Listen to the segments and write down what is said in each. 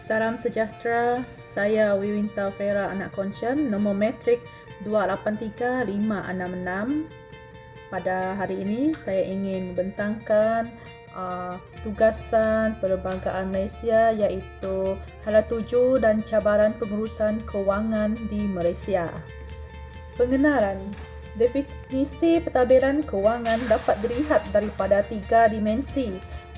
Salam sejahtera, saya Wiwinta Vera Anak Konsen, nombor metrik 283566. Pada hari ini saya ingin membentangkan tugasan Perbankan Malaysia iaitu hala tuju dan cabaran pengurusan kewangan di Malaysia. Pengenalan. Definisi pentadbiran kewangan dapat dilihat daripada 3 dimensi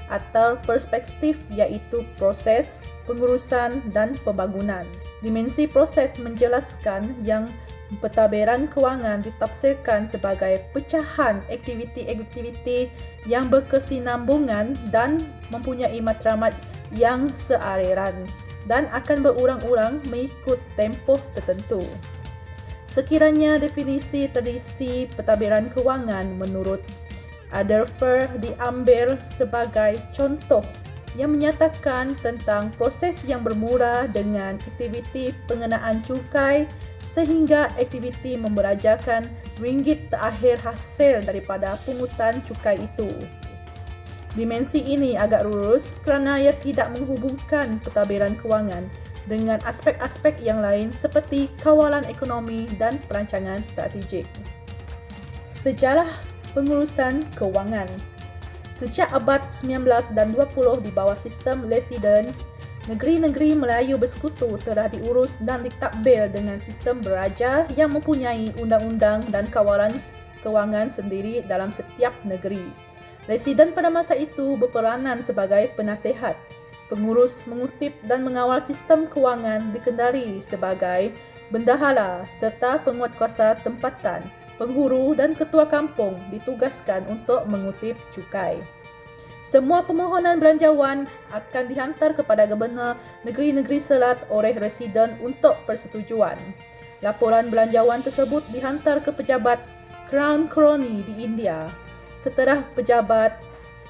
atau perspektif iaitu proses, pengurusan dan pembangunan. Dimensi proses menjelaskan yang pentadbiran kewangan ditafsirkan sebagai pecahan aktiviti-aktiviti yang berkesinambungan dan mempunyai matlamat yang sealiran dan akan berurang-urang mengikut tempoh tertentu. Sekiranya definisi tradisi pentadbiran kewangan menurut Adlerfer diambil sebagai contoh yang menyatakan tentang proses yang bermula dengan aktiviti pengenaan cukai sehingga aktiviti memberajakan ringgit terakhir hasil daripada pungutan cukai itu. Dimensi ini agak lurus kerana ia tidak menghubungkan pentadbiran kewangan dengan aspek-aspek yang lain seperti kawalan ekonomi dan perancangan strategik. Sejarah pengurusan kewangan. Sejak abad 19 dan 20 di bawah sistem Residence, negeri-negeri Melayu bersekutu telah diurus dan ditadbir dengan sistem beraja yang mempunyai undang-undang dan kawalan kewangan sendiri dalam setiap negeri. Residen pada masa itu berperanan sebagai penasihat, pengurus, mengutip dan mengawal sistem kewangan dikendali sebagai bendahara serta penguatkuasa tempatan, penghuru dan ketua kampung ditugaskan untuk mengutip cukai. Semua permohonan belanjawan akan dihantar kepada Gubernur Negeri-Negeri Selat oleh Residen untuk persetujuan. Laporan belanjawan tersebut dihantar ke pejabat Crown Colony di India. Setelah pejabat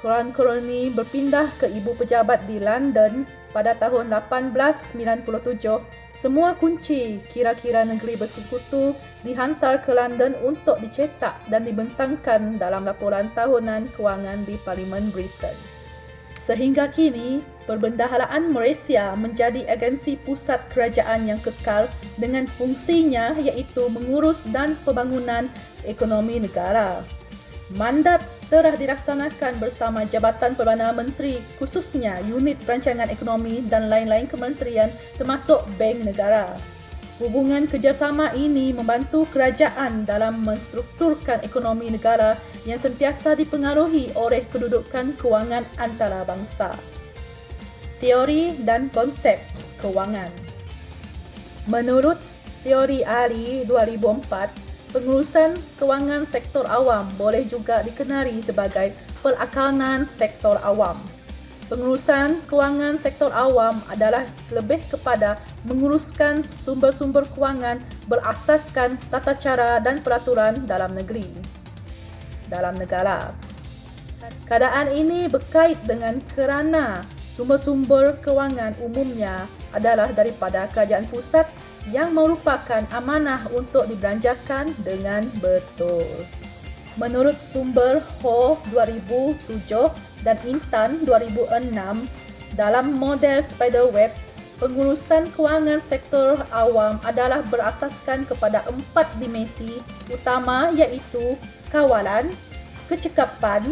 Crown Colony berpindah ke ibu pejabat di London pada tahun 1897, semua kunci kira-kira negeri bersekutu dihantar ke London untuk dicetak dan dibentangkan dalam laporan tahunan kewangan di Parlimen Britain. Sehingga kini, Perbendaharaan Malaysia menjadi agensi pusat kerajaan yang kekal dengan fungsinya iaitu mengurus dan pembangunan ekonomi negara. Mandat telah dilaksanakan bersama Jabatan Perdana Menteri, khususnya Unit Perancangan Ekonomi dan lain-lain kementerian termasuk Bank Negara. Hubungan kerjasama ini membantu kerajaan dalam menstrukturkan ekonomi negara yang sentiasa dipengaruhi oleh kedudukan kewangan antarabangsa. Teori dan konsep kewangan. Menurut teori ahli 2004, pengurusan kewangan sektor awam boleh juga dikenali sebagai perakanan sektor awam. Pengurusan kewangan sektor awam adalah lebih kepada menguruskan sumber-sumber kewangan berasaskan tata cara dan peraturan dalam negara. Keadaan ini berkait dengan kerana sumber-sumber kewangan umumnya adalah daripada kerajaan pusat yang merupakan amanah untuk dibelanjakan dengan betul. Menurut sumber Ho 2007 dan Intan 2006, dalam model Spiderweb, pengurusan kewangan sektor awam adalah berasaskan kepada 4 dimensi utama iaitu kawalan, kecekapan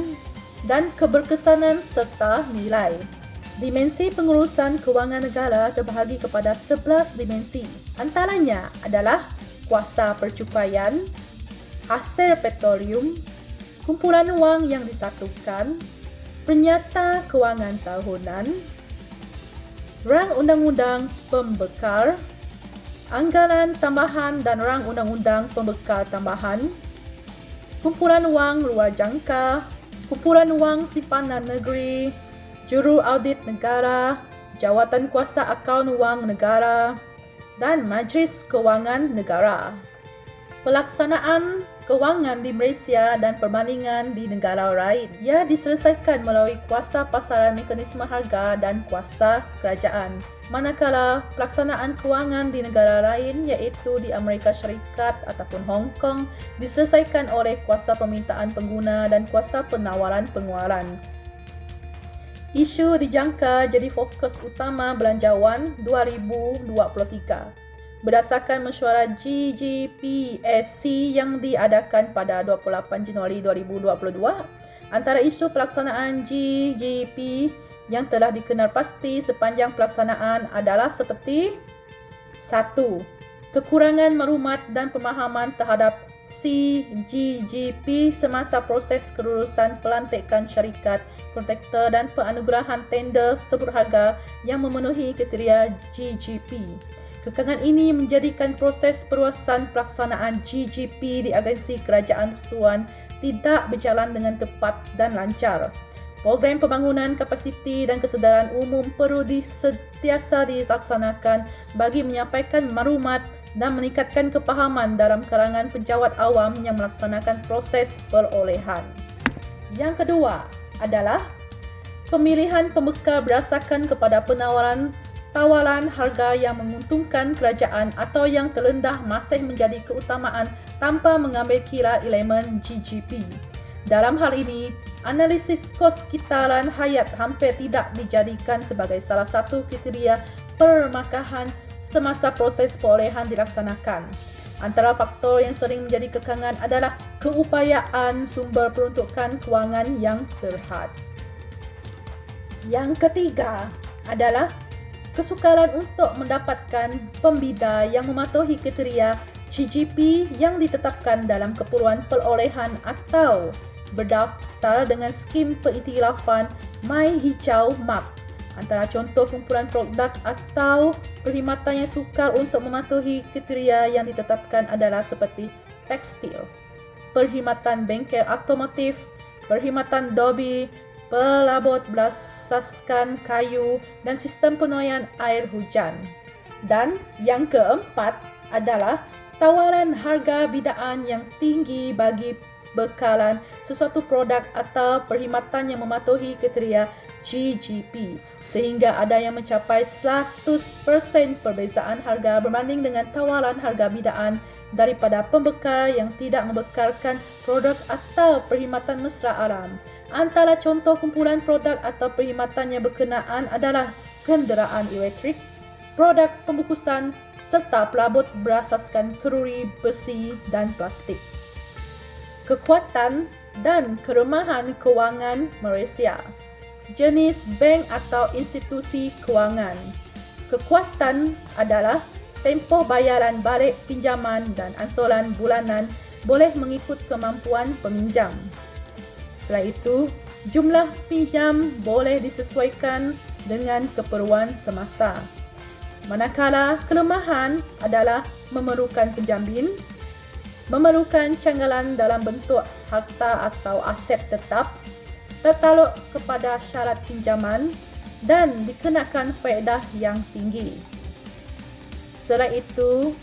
dan keberkesanan serta nilai. Dimensi pengurusan kewangan negara terbahagi kepada 11 dimensi. Antaranya adalah kuasa percukaian, hasil petroleum, kumpulan wang yang disatukan, penyata kewangan tahunan, rang undang-undang pembekal, anggaran tambahan dan rang undang-undang pembekal tambahan, kumpulan wang luar jangka, kumpulan wang simpanan negeri, Juru Audit Negara, Jawatan Kuasa Akaun Wang Negara dan Majlis Kewangan Negara. Pelaksanaan kewangan di Malaysia dan perbandingan di negara lain ia diselesaikan melalui kuasa pasaran mekanisme harga dan kuasa kerajaan. Manakala pelaksanaan kewangan di negara lain iaitu di Amerika Syarikat ataupun Hong Kong diselesaikan oleh kuasa permintaan pengguna dan kuasa penawaran pengeluaran. Isu dijangka jadi fokus utama belanjawan 2023. Berdasarkan mesyuarat GGPSC yang diadakan pada 28 Januari 2022, antara isu pelaksanaan GGP yang telah dikenal pasti sepanjang pelaksanaan adalah seperti 1. Kekurangan maklumat dan pemahaman terhadap CGGP semasa proses kelulusan pelantikan syarikat kontraktor dan penganugerahan tender sebut harga yang memenuhi kriteria GGP. Kekangan ini menjadikan proses perluasan pelaksanaan GGP di agensi kerajaan persekutuan tidak berjalan dengan tepat dan lancar. Program pembangunan kapasiti dan kesedaran umum perlu sentiasa dilaksanakan bagi menyampaikan maklumat dan meningkatkan kepahaman dalam kalangan penjawat awam yang melaksanakan proses perolehan. Yang kedua adalah pemilihan pembekal berdasarkan kepada tawaran harga yang menguntungkan kerajaan atau yang terendah masih menjadi keutamaan tanpa mengambil kira elemen GGP. Dalam hal ini, analisis kos kitaran hayat hampir tidak dijadikan sebagai salah satu kriteria permakahan semasa proses perolehan dilaksanakan. Antara faktor yang sering menjadi kekangan adalah keupayaan sumber peruntukan kewangan yang terhad. Yang ketiga adalah kesukaran untuk mendapatkan pembida yang mematuhi kriteria GGP yang ditetapkan dalam keperluan perolehan atau berdaftar dengan skim pengiktirafan My Hijau MAP. Antara contoh kumpulan produk atau perkhidmatan yang sukar untuk mematuhi kriteria yang ditetapkan adalah seperti tekstil, perkhidmatan bengkel otomotif, perkhidmatan dobi, pelabur berasaskan kayu dan sistem penuaian air hujan. Dan yang keempat adalah tawaran harga bidaan yang tinggi bagi bekalan sesuatu produk atau perkhidmatan yang mematuhi kriteria GGP sehingga ada yang mencapai 100% perbezaan harga berbanding dengan tawaran harga bidaan daripada pembekal yang tidak membekalkan produk atau perkhidmatan mesra alam. Antara contoh kumpulan produk atau perkhidmatan yang berkenaan adalah kenderaan elektrik, produk pembungkusan serta pelabur berasaskan keruri, besi dan plastik. Kekuatan dan kelemahan kewangan Malaysia. Jenis bank atau institusi kewangan. Kekuatan adalah tempoh bayaran balik pinjaman dan ansuran bulanan boleh mengikut kemampuan peminjam. Selain itu, jumlah pinjam boleh disesuaikan dengan keperluan semasa. Manakala kelemahan adalah memerlukan penjamin, memerlukan canggalan dalam bentuk harta atau aset tetap, tertaluk kepada syarat pinjaman dan dikenakan faedah yang tinggi. Selain itu,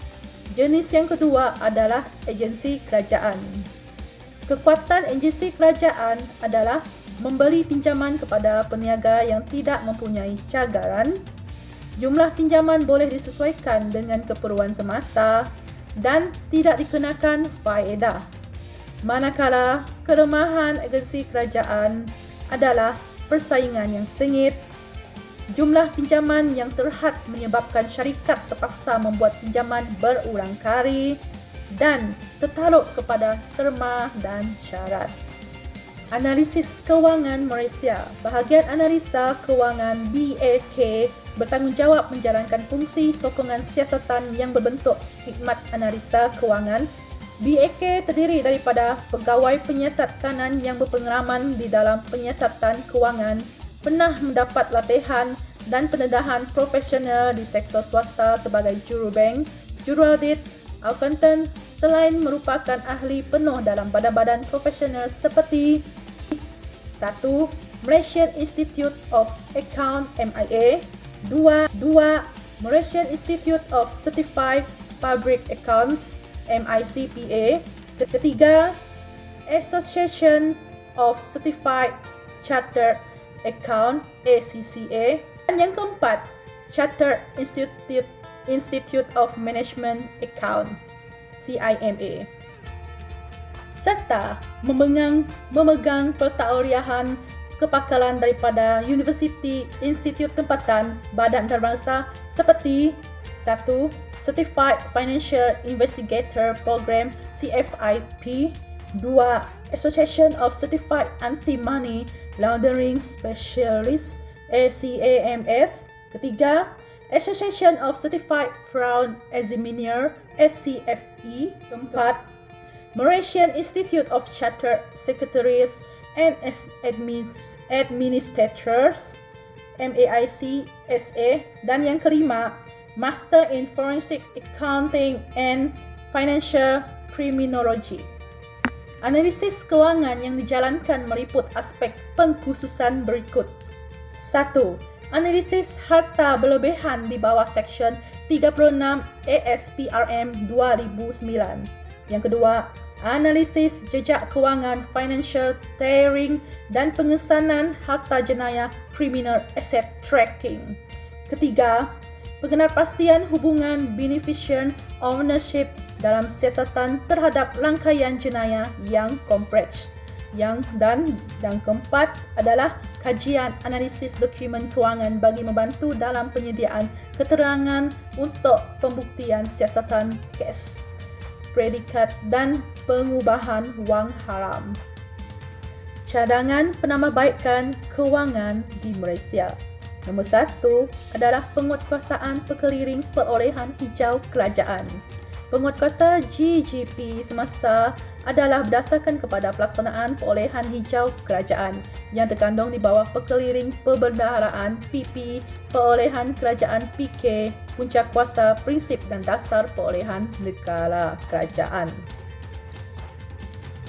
jenis yang kedua adalah agensi kerajaan. Kekuatan agensi kerajaan adalah memberi pinjaman kepada peniaga yang tidak mempunyai cagaran. Jumlah pinjaman boleh disesuaikan dengan keperluan semasa dan tidak dikenakan faedah. Manakala kelemahan agensi kerajaan adalah persaingan yang sengit, jumlah pinjaman yang terhad menyebabkan syarikat terpaksa membuat pinjaman berulang kali dan tertaluk kepada terma dan syarat. Analisis Kewangan Malaysia. Bahagian Analisa Kewangan BAK bertanggungjawab menjalankan fungsi sokongan siasatan yang berbentuk khidmat analisa kewangan. BAK terdiri daripada pegawai penyiasat kanan yang berpengalaman di dalam penyiasatan kewangan, pernah mendapat latihan dan pendedahan profesional di sektor swasta sebagai jurubank, juruaudit, accountant, selain merupakan ahli penuh dalam badan-badan profesional seperti 1. Malaysian Institute of Account MIA, 2. Malaysian Institute of Certified Public Accounts MICPA, ketiga Association of Certified Chartered Account ACCA, dan yang keempat Chartered Institute of Management Account CIMA, serta memegang pertaurihan kepakalan daripada universiti, institut tempatan, badan antarabangsa seperti 1. Certified Financial Investigator Program CFIP, 2. Association of Certified Anti-Money Laundering Specialists ACAMS, ketiga Association of Certified Fraud Examiner SCFE, keempat Malaysian Institute of Chartered Secretaries and Administrators MAIC SA, dan yang kelima Master in Forensic Accounting and Financial Criminology. Analisis kewangan yang dijalankan meliput aspek pengkhususan berikut. 1. Analisis harta berlebihan di bawah Seksyen 36 ASPRM 2009. Yang kedua, analisis jejak kewangan financial tearing dan pengesanan harta jenayah criminal asset tracking. Ketiga, pengenalpastian hubungan beneficent ownership dalam siasatan terhadap rangkaian jenayah yang kompleks. Dan keempat adalah kajian analisis dokumen kewangan bagi membantu dalam penyediaan keterangan untuk pembuktian siasatan kes, predikat dan pengubahan wang haram. Cadangan penambahbaikan kewangan di Malaysia. Nombor 1 adalah penguatkuasaan pekeliling perolehan hijau kerajaan. Penguatkuasa GGP semasa adalah berdasarkan kepada pelaksanaan perolehan hijau kerajaan yang terkandung di bawah pekeliling perbendaharaan PP, perolehan kerajaan PK, punca kuasa, prinsip dan dasar perolehan negara kerajaan.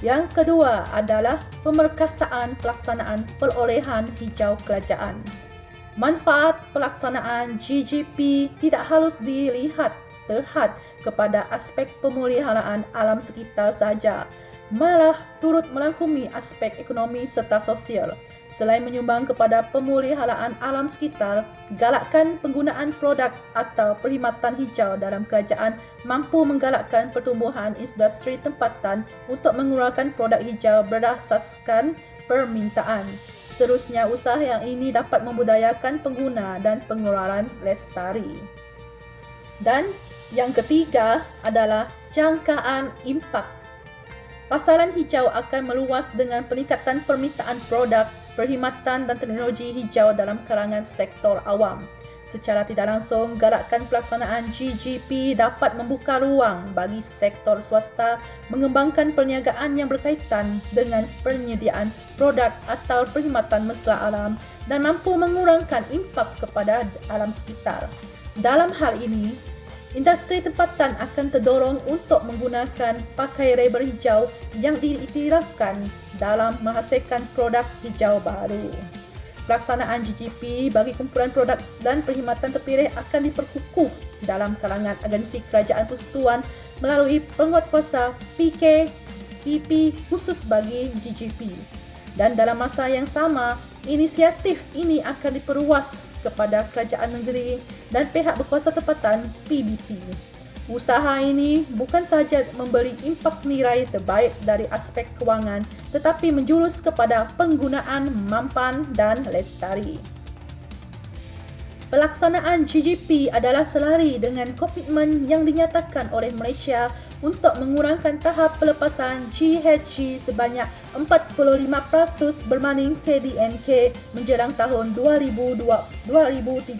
Yang kedua adalah pemerkasaan pelaksanaan perolehan hijau kerajaan. Manfaat pelaksanaan GGP tidak harus dilihat terhad kepada aspek pemeliharaan alam sekitar sahaja, malah turut melangkumi aspek ekonomi serta sosial. Selain menyumbang kepada pemeliharaan alam sekitar, galakkan penggunaan produk atau perkhidmatan hijau dalam kerajaan mampu menggalakkan pertumbuhan industri tempatan untuk mengeluarkan produk hijau berdasarkan permintaan. Seterusnya, usaha yang ini dapat membudayakan pengguna dan pengeluaran lestari. Dan yang ketiga adalah jangkaan impak. Pasaran hijau akan meluas dengan peningkatan permintaan produk, perkhidmatan dan teknologi hijau dalam kalangan sektor awam. Secara tidak langsung, galakkan pelaksanaan GGP dapat membuka ruang bagi sektor swasta mengembangkan perniagaan yang berkaitan dengan penyediaan produk atau perkhidmatan mesra alam dan mampu mengurangkan impak kepada alam sekitar. Dalam hal ini, industri tempatan akan terdorong untuk menggunakan pakai rubber hijau yang diiktirafkan dalam menghasilkan produk hijau baru. Pelaksanaan GGP bagi kumpulan produk dan perkhidmatan terpilih akan diperkukuh dalam kalangan agensi kerajaan persekutuan melalui penguatkuasa PK, PP khusus bagi GGP. Dan dalam masa yang sama, inisiatif ini akan diperluas kepada kerajaan negeri dan pihak berkuasa tempatan PBT. Usaha ini bukan sahaja memberi impak nilai terbaik dari aspek kewangan tetapi menjurus kepada penggunaan mampan dan lestari. Pelaksanaan GGP adalah selari dengan komitmen yang dinyatakan oleh Malaysia untuk mengurangkan tahap pelepasan GHG sebanyak 45% berbanding KDNK menjelang tahun 2030.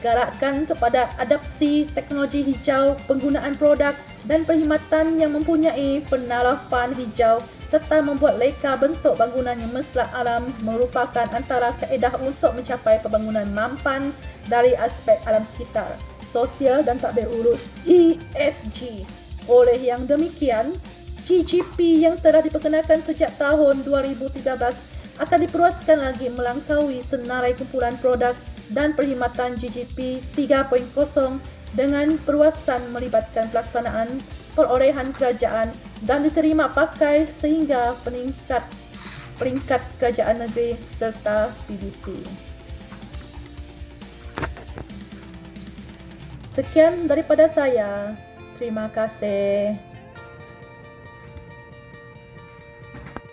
Galakkan kepada adopsi teknologi hijau, penggunaan produk dan perkhidmatan yang mempunyai penarafan hijau serta membuat leka bentuk bangunan yang mesra alam merupakan antara kaedah untuk mencapai pembangunan mampan dari aspek alam sekitar, sosial dan tadbir urus ESG. Oleh yang demikian, GGP yang telah diperkenalkan sejak tahun 2013 akan diperluaskan lagi melangkaui senarai kumpulan produk dan perkhidmatan GGP 3.0 dengan perluasan melibatkan pelaksanaan perolehan kerajaan dan diterima pakai sehingga peringkat kerajaan negeri serta PBT. Sekian daripada saya. Terima kasih.